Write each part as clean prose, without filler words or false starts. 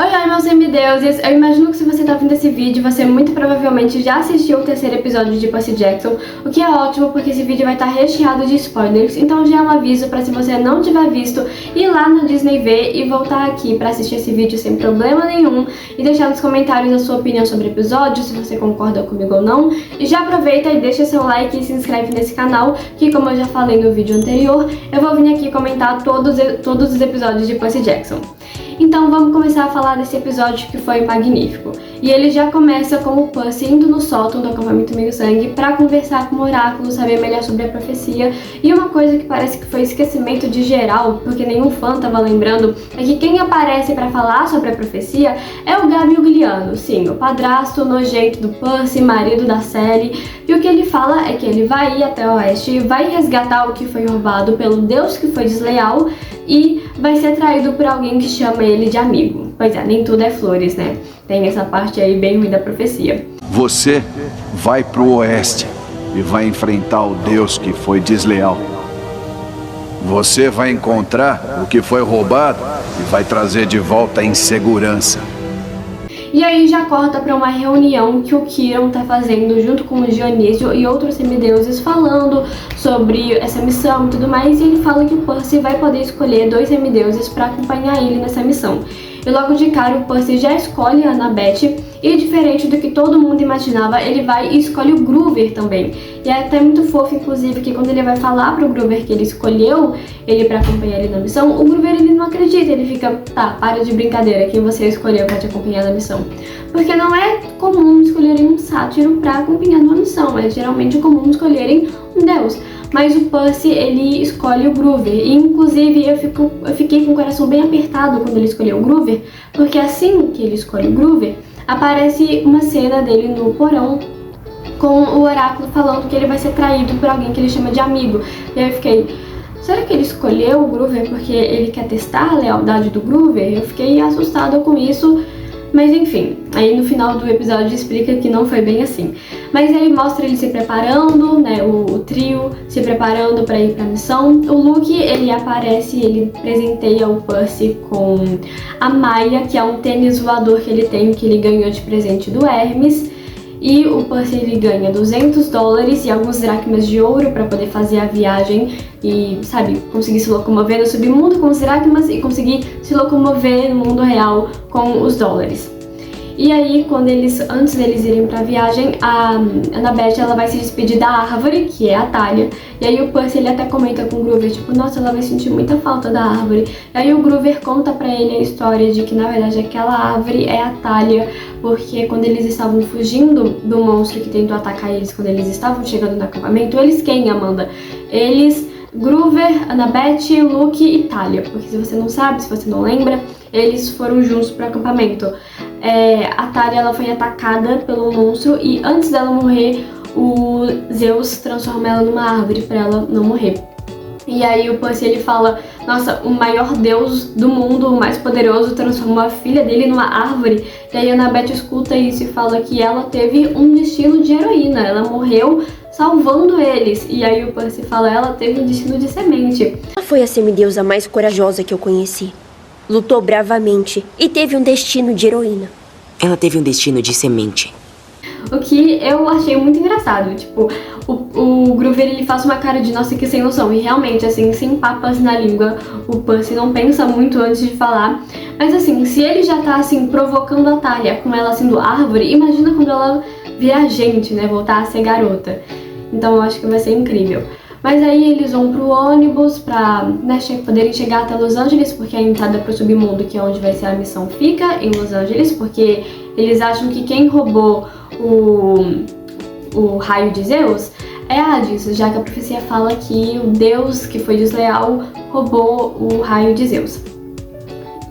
Oi, meus semideuses! Eu imagino que se você tá vendo esse vídeo, você muito provavelmente já assistiu o terceiro episódio de Percy Jackson, o que é ótimo porque esse vídeo vai estar recheado de spoilers, então já é um aviso pra se você não tiver visto, ir lá na Disney ver e voltar aqui pra assistir esse vídeo sem problema nenhum e deixar nos comentários a sua opinião sobre o episódio, se você concorda comigo ou não, e já aproveita e deixa seu like e se inscreve nesse canal, que como eu já falei no vídeo anterior, eu vou vir aqui comentar todos os episódios de Percy Jackson. Então vamos começar a falar desse episódio que foi magnífico. E ele já começa com o Percy indo no sótão do acampamento Meio-Sangue para conversar com o oráculo, saber melhor sobre a profecia. E uma coisa que parece que foi esquecimento de geral, porque nenhum fã estava lembrando, é que quem aparece para falar sobre a profecia é o Gabigliano, sim, o padrasto nojento do Percy, marido da Sally. E o que ele fala é que ele vai ir até o oeste, vai resgatar o que foi roubado pelo deus que foi desleal e vai ser traído por alguém que chama ele de amigo. Pois é, nem tudo é flores, né? Tem essa parte aí bem ruim da profecia. Você vai pro oeste e vai enfrentar o deus que foi desleal. Você vai encontrar o que foi roubado e vai trazer de volta a insegurança. E aí já corta para uma reunião que o Quirón tá fazendo junto com o Dionísio e outros semideuses falando sobre essa missão e tudo mais, e ele fala que o Percy vai poder escolher 2 semideuses para acompanhar ele nessa missão. E logo de cara o Percy já escolhe a Annabeth e, diferente do que todo mundo imaginava, ele vai e escolhe o Groover também. E é até muito fofo, inclusive, que quando ele vai falar pro Groover que ele escolheu ele pra acompanhar ele na missão, o Groover ele não acredita, ele fica, tá, para de brincadeira, quem você escolheu pra te acompanhar na missão. Porque não é comum escolherem um sátiro pra acompanhar numa missão, é geralmente comum escolherem um deus. Mas o Percy, ele escolhe o Groover, e inclusive eu fiquei com o coração bem apertado quando ele escolheu o Groover, porque assim que ele escolhe o Groover, aparece uma cena dele no porão com o oráculo falando que ele vai ser traído por alguém que ele chama de amigo. E aí eu fiquei, será que ele escolheu o Groover porque ele quer testar a lealdade do Groover? Eu fiquei assustada com isso. Mas enfim, aí no final do episódio explica que não foi bem assim. Mas aí mostra ele se preparando, né, o trio se preparando para ir pra missão. O Luke, ele aparece, ele presenteia o Percy com a Maia, que é um tênis voador que ele tem, que ele ganhou de presente do Hermes. E o Percy ele ganha $200 e alguns dracmas de ouro para poder fazer a viagem e, sabe, conseguir se locomover no submundo com os dracmas e conseguir se locomover no mundo real com os dólares. E aí, antes deles irem pra viagem, a Annabeth ela vai se despedir da árvore, que é a Thalia. E aí o Percy ele até comenta com o Groover, tipo, nossa, ela vai sentir muita falta da árvore. E aí o Groover conta pra ele a história de que, na verdade, aquela árvore é a Thalia, porque quando eles estavam fugindo do monstro que tentou atacar eles, quando eles estavam chegando no acampamento, eles quem, Amanda? Eles, Groover, Annabeth, Luke e Thalia. Porque se você não sabe, se você não lembra, eles foram juntos pro acampamento. A Thalia ela foi atacada pelo monstro e antes dela morrer, o Zeus transforma ela numa árvore pra ela não morrer. E aí o Percy ele fala, nossa, o maior deus do mundo, o mais poderoso, transformou a filha dele numa árvore. E aí a Annabeth escuta isso e fala que ela teve um destino de heroína, ela morreu salvando eles. E aí o Percy fala, ela teve um destino de semente. Ela foi a semideusa mais corajosa que eu conheci. Lutou bravamente e teve um destino de heroína. Ela teve um destino de semente. O que eu achei muito engraçado, tipo, o Groover ele faz uma cara de nossa que sem noção, e realmente, assim, sem papas na língua, o Percy não pensa muito antes de falar, mas assim, se ele já tá, assim, provocando a Thalia com ela sendo árvore, imagina quando ela virar gente, né, voltar a ser garota. Então eu acho que vai ser incrível. Mas aí eles vão pro ônibus pra, né, poderem chegar até Los Angeles, porque a entrada pro submundo, que é onde vai ser a missão, fica em Los Angeles, porque eles acham que quem roubou o raio de Zeus é Hades, já que a profecia fala que o deus que foi desleal roubou o raio de Zeus.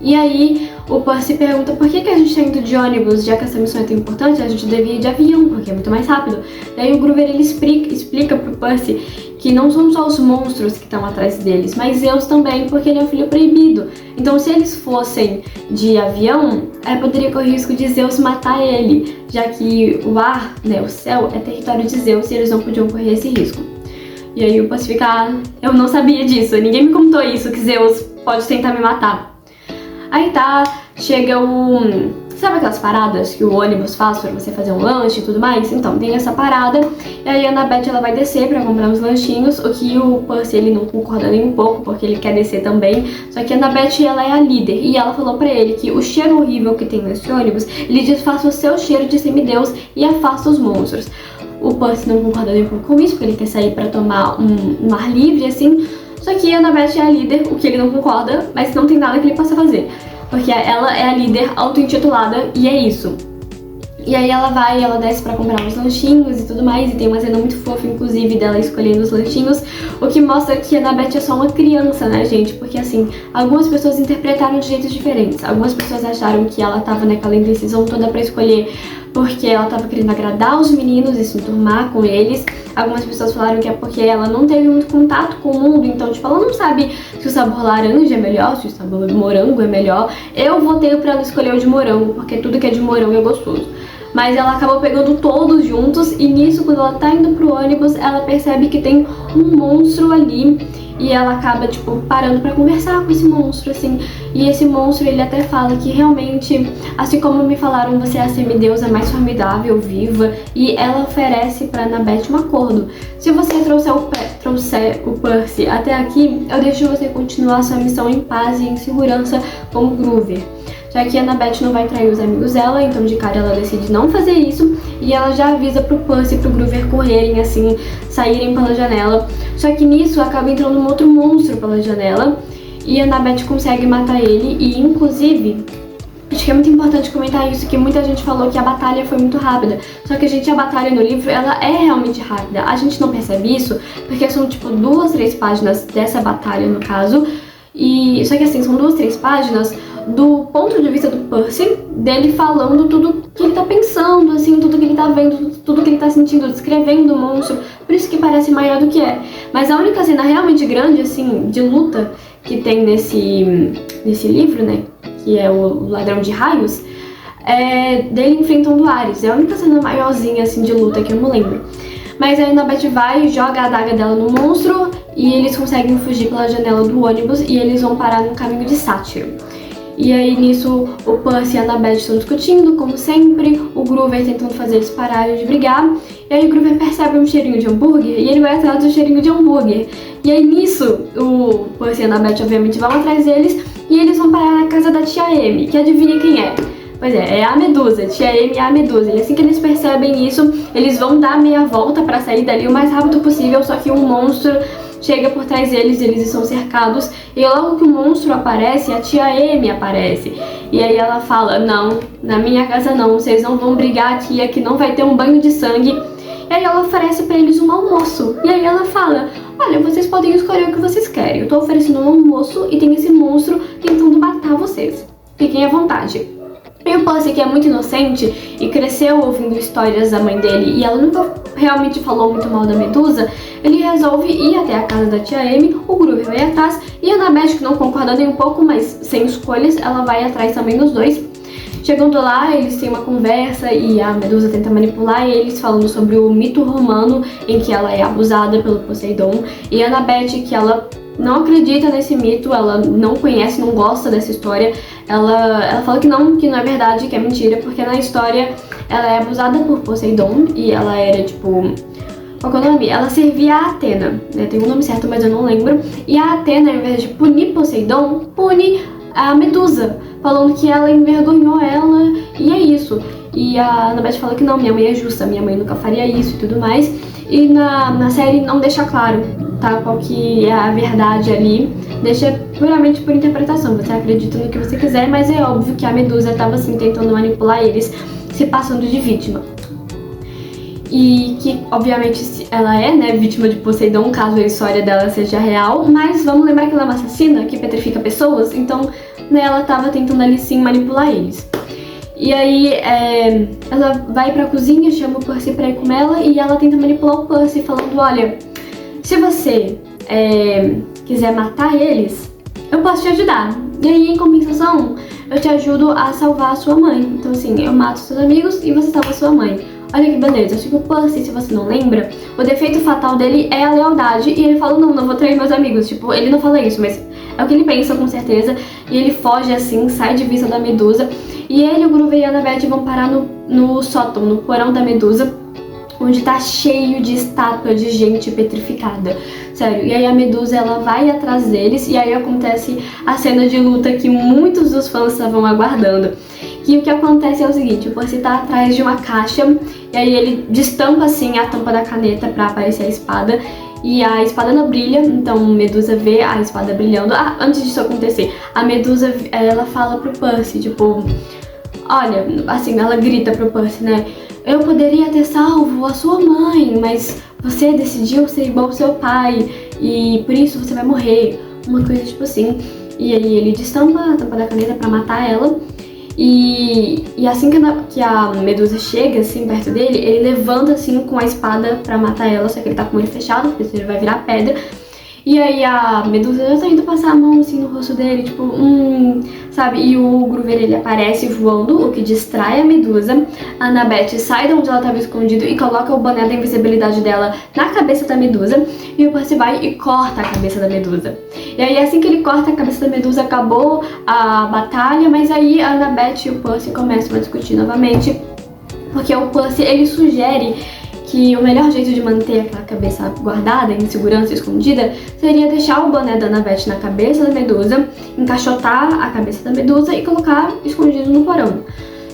E aí o Percy pergunta por que a gente tá indo de ônibus, já que essa missão é tão importante, a gente devia ir de avião, porque é muito mais rápido. E aí o Groover ele explica pro Percy que não são só os monstros que estão atrás deles, mas Zeus também, porque ele é um filho proibido. Então se eles fossem de avião, poderia correr o risco de Zeus matar ele, já que o ar, né, o céu, é território de Zeus e eles não podiam correr esse risco. E aí o Percy fica, eu não sabia disso, ninguém me contou isso, que Zeus pode tentar me matar. Aí tá, chega sabe aquelas paradas que o ônibus faz pra você fazer um lanche e tudo mais? Então, tem essa parada, e aí a Annabeth ela vai descer pra comprar uns lanchinhos, o que o Percy ele não concorda nem um pouco, porque ele quer descer também, só que a Annabeth ela é a líder, e ela falou pra ele que o cheiro horrível que tem nesse ônibus, ele disfarça o seu cheiro de semideus e afasta os monstros. O Percy não concorda nem um pouco com isso, porque ele quer sair pra tomar um ar livre, assim, só que a Annabeth é a líder, o que ele não concorda, mas não tem nada que ele possa fazer. Porque ela é a líder auto-intitulada e é isso. E aí ela desce pra comprar uns lanchinhos e tudo mais, e tem uma cena muito fofa, inclusive, dela escolhendo os lanchinhos, o que mostra que a Annabeth é só uma criança, né, gente? Porque, assim, algumas pessoas interpretaram de jeitos diferentes. Algumas pessoas acharam que ela tava naquela indecisão toda pra escolher porque ela tava querendo agradar os meninos e se enturmar com eles. Algumas pessoas falaram que é porque ela não teve muito contato com o mundo, então, tipo, ela não sabe se o sabor laranja é melhor, se o sabor morango é melhor. Eu votei pra ela escolher o de morango, porque tudo que é de morango é gostoso. Mas ela acabou pegando todos juntos, e nisso, quando ela tá indo pro ônibus, ela percebe que tem um monstro ali, e ela acaba, tipo, parando pra conversar com esse monstro, assim. E esse monstro, ele até fala que realmente, assim como me falaram, você é a semideusa mais formidável, viva, e ela oferece pra Annabeth um acordo. Se você trouxer o Percy até aqui, eu deixo você continuar sua missão em paz e em segurança com o Groover. Já que a Annabeth não vai trair os amigos dela, então de cara ela decide não fazer isso, e ela já avisa pro Percy e pro Groover correrem, assim, saírem pela janela. Só que nisso acaba entrando um outro monstro pela janela, e a Annabeth consegue matar ele, e inclusive, acho que é muito importante comentar isso, que muita gente falou que a batalha foi muito rápida. Só que, gente, a batalha no livro, ela é realmente rápida. A gente não percebe isso, porque são, tipo, 2, 3 páginas dessa batalha, no caso. E só que, assim, são 2, 3 páginas do ponto de vista do Percy, dele falando tudo que ele tá pensando, assim, tudo que ele tá vendo, tudo que ele tá sentindo, descrevendo o monstro. Por isso que parece maior do que é. Mas a única cena realmente grande, assim, de luta que tem nesse livro, né, que é o Ladrão de Raios, é dele enfrentando o Ares. É a única cena maiorzinha, assim, de luta que eu me lembro. Mas a Annabeth vai e joga a adaga dela no monstro, e eles conseguem fugir pela janela do ônibus, e eles vão parar no caminho de Sátiro. E aí nisso o Percy e a Annabeth estão discutindo, como sempre, o Groover tentando fazer eles pararem de brigar, e aí o Groover percebe um cheirinho de hambúrguer, e ele vai atrás do cheirinho de hambúrguer. E aí nisso, o Percy e a Annabeth obviamente vão atrás deles, e eles vão parar na casa da tia Amy, que adivinha quem é? Pois é a Medusa, tia Amy é a Medusa. E assim que eles percebem isso, eles vão dar meia volta pra sair dali o mais rápido possível, só que um monstro chega por trás deles, eles estão cercados, e logo que o monstro aparece, a tia Amy aparece. E aí ela fala, não, na minha casa não, vocês não vão brigar aqui não vai ter um banho de sangue. E aí ela oferece pra eles um almoço, e aí ela fala, olha, vocês podem escolher o que vocês querem, eu tô oferecendo um almoço e tem esse monstro tentando matar vocês, fiquem à vontade. E o Percy, que é muito inocente e cresceu ouvindo histórias da mãe dele, e ela nunca realmente falou muito mal da Medusa, ele resolve ir até a casa da tia Amy, o Groover vai atrás, e a Annabeth, que não concorda nem um pouco, mas sem escolhas, ela vai atrás também dos dois. Chegando lá, eles têm uma conversa e a Medusa tenta manipular eles, falando sobre o mito romano em que ela é abusada pelo Poseidon, e a Annabeth, que ela não acredita nesse mito, ela não conhece, não gosta dessa história, ela fala que não é verdade, que é mentira, porque na história ela é abusada por Poseidon e ela era tipo... Qual que é o nome? Ela servia a Atena, né? Tem um nome certo, mas eu não lembro. E a Atena, ao invés de punir Poseidon, pune a Medusa, falando que ela envergonhou ela, e é isso. E a Annabeth fala que não, minha mãe é justa, minha mãe nunca faria isso e tudo mais. E na série não deixa claro, tá, qual que é a verdade ali, deixa puramente por interpretação, você acredita no que você quiser, mas é óbvio que a Medusa estava assim tentando manipular eles, se passando de vítima. E que, obviamente, ela é, né, vítima de Poseidon, caso a história dela seja real, mas vamos lembrar que ela é uma assassina, que petrifica pessoas, então, né, ela tava tentando ali sim manipular eles. E aí, ela vai pra cozinha, chama o Percy pra ir com ela, e ela tenta manipular o Percy, falando, olha, se você quiser matar eles, eu posso te ajudar. E aí, em compensação, eu te ajudo a salvar a sua mãe. Então, assim, eu mato seus amigos e você salva a sua mãe. olha que beleza, acho que o Percy, se você não lembra, o defeito fatal dele é a lealdade, e ele fala, não vou trair meus amigos, tipo, ele não fala isso, mas é o que ele pensa com certeza, e ele foge assim, sai de vista da Medusa, e ele, o Groover e a Annabeth vão parar no sótão, no porão da Medusa, onde tá cheio de estátua de gente petrificada, sério. E aí a Medusa, ela vai atrás deles, e aí acontece a cena de luta que muitos dos fãs estavam aguardando. E o que acontece é o seguinte, o Percy tá atrás de uma caixa, e aí ele destampa assim a tampa da caneta pra aparecer a espada, e a espada não brilha, então Medusa vê a espada brilhando. Antes disso acontecer, a Medusa, ela fala pro Percy, tipo, olha, assim, ela grita pro Percy, né, eu poderia ter salvo a sua mãe, mas você decidiu ser igual ao seu pai, e por isso você vai morrer, uma coisa tipo assim. E aí ele destampa a tampa da caneta pra matar ela, e assim que a Medusa chega, assim, perto dele, ele levanta, assim, com a espada pra matar ela, só que ele tá com o olho fechado, porque senão ele vai virar pedra. E aí a Medusa já tá indo passar a mão, assim, no rosto dele, tipo, sabe? E o Groover, ele aparece voando, o que distrai a Medusa. A Annabeth sai de onde ela tava escondida e coloca o boné da invisibilidade dela na cabeça da Medusa. E o Percy vai e corta a cabeça da Medusa. E aí, assim que ele corta a cabeça da Medusa, acabou a batalha, mas aí a Annabeth e o Percy começam a discutir novamente, porque o Percy, ele sugere que o melhor jeito de manter aquela cabeça guardada, em segurança, escondida, seria deixar o boné da Annabeth na cabeça da Medusa, encaixotar a cabeça da Medusa e colocar escondido no porão.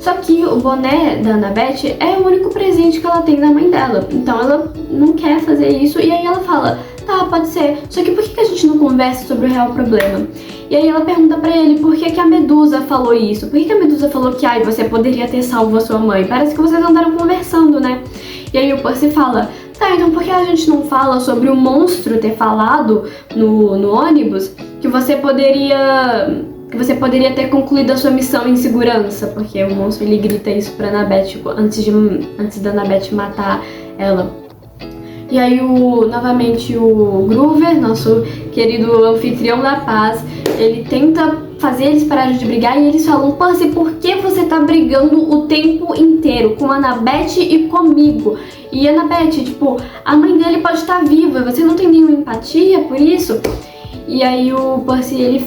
Só que o boné da Annabeth é o único presente que ela tem da mãe dela, então ela não quer fazer isso, e aí ela fala, tá, pode ser, só que por que a gente não conversa sobre o real problema? E aí ela pergunta pra ele por que a Medusa falou isso, por que a Medusa falou que, você poderia ter salvo a sua mãe, parece que vocês andaram conversando, né? E aí o Percy fala, tá, então por que a gente não fala sobre o monstro ter falado no ônibus que você poderia ter concluído a sua missão em segurança? Porque o monstro, ele grita isso pra Annabeth antes da Annabeth matar ela. E aí novamente o Groover, nosso querido anfitrião da paz, ele tenta fazer eles pararem de brigar e eles falam, Percy, por que você tá brigando o tempo inteiro com a Annabeth e comigo? E a Annabeth, tipo, a mãe dele pode estar viva, você não tem nenhuma empatia por isso? E aí o Percy, ele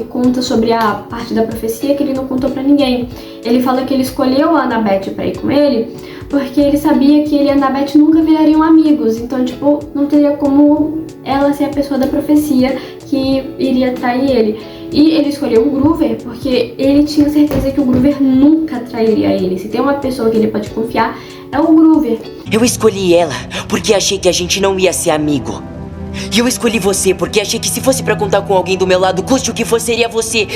conta sobre a parte da profecia que ele não contou pra ninguém. Ele fala que ele escolheu a Annabeth pra ir com ele porque ele sabia que ele e a Annabeth nunca virariam amigos, então, tipo, não teria como ela ser a pessoa da profecia que iria trair ele. E ele escolheu o Groover porque ele tinha certeza que o Groover nunca trairia ele. Se tem uma pessoa que ele pode confiar, é o Groover. Eu escolhi ela porque achei que a gente não ia ser amigo. E eu escolhi você porque achei que se fosse pra contar com alguém do meu lado, custe o que for, seria você.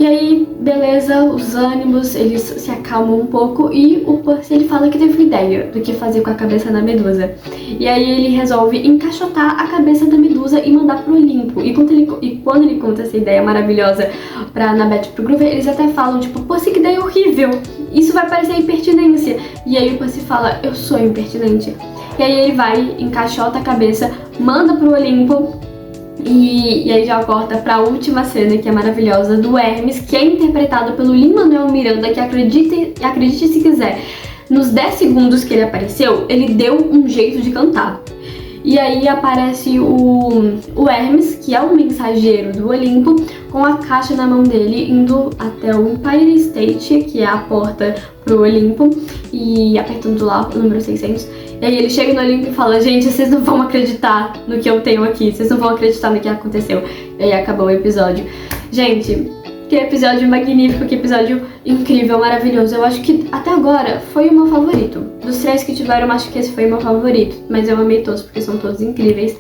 E aí, beleza, os ânimos, eles se acalmam um pouco e o Percy, ele fala que teve uma ideia do que fazer com a cabeça da Medusa. E aí ele resolve encaixotar a cabeça da Medusa e mandar pro Olimpo. E quando ele conta essa ideia maravilhosa pra Annabeth e pro Groover, eles até falam, tipo, Percy, que ideia horrível, isso vai parecer impertinência. E aí o Percy fala, eu sou impertinente. E aí ele vai, encaixota a cabeça, manda pro Olimpo. E aí já corta pra última cena, que é maravilhosa, do Hermes, que é interpretado pelo Lin-Manuel Miranda, que acredite se quiser, nos 10 segundos que ele apareceu, ele deu um jeito de cantar. E aí aparece o Hermes, que é o mensageiro do Olimpo, com a caixa na mão dele, indo até o Empire State, que é a porta pro Olimpo, e apertando lá o número 600. E aí ele chega no Olimpo e fala, gente, vocês não vão acreditar no que eu tenho aqui, vocês não vão acreditar no que aconteceu. E aí acabou o episódio. Gente, que episódio magnífico, que episódio incrível, maravilhoso. Eu acho que até agora foi o meu favorito. Dos 3 que tiveram, eu acho que esse foi o meu favorito. Mas eu amei todos, porque são todos incríveis.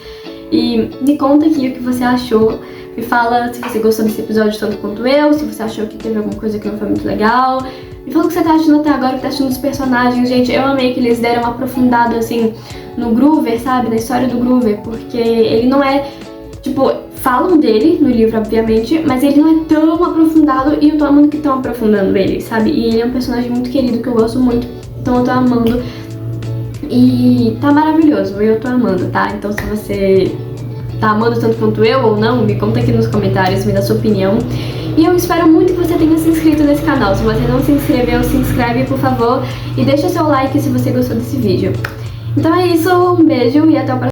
E me conta aqui o que você achou. Me fala se você gostou desse episódio tanto quanto eu, se você achou que teve alguma coisa que não foi muito legal. Me fala o que você tá achando até agora, o que tá achando dos personagens. Gente, eu amei que eles deram uma aprofundada, assim, no Groover, sabe? Na história do Groover, porque ele não é, tipo, falam dele no livro, obviamente, mas ele não é tão aprofundado e eu tô amando que estão aprofundando ele, sabe? E ele é um personagem muito querido, que eu gosto muito, então eu tô amando. E tá maravilhoso, eu tô amando, tá? Então se você tá amando tanto quanto eu ou não? Me conta aqui nos comentários, me dá sua opinião. E eu espero muito que você tenha se inscrito nesse canal. Se você não se inscreveu, se inscreve, por favor. E deixa seu like se você gostou desse vídeo. Então é isso, um beijo e até o próximo.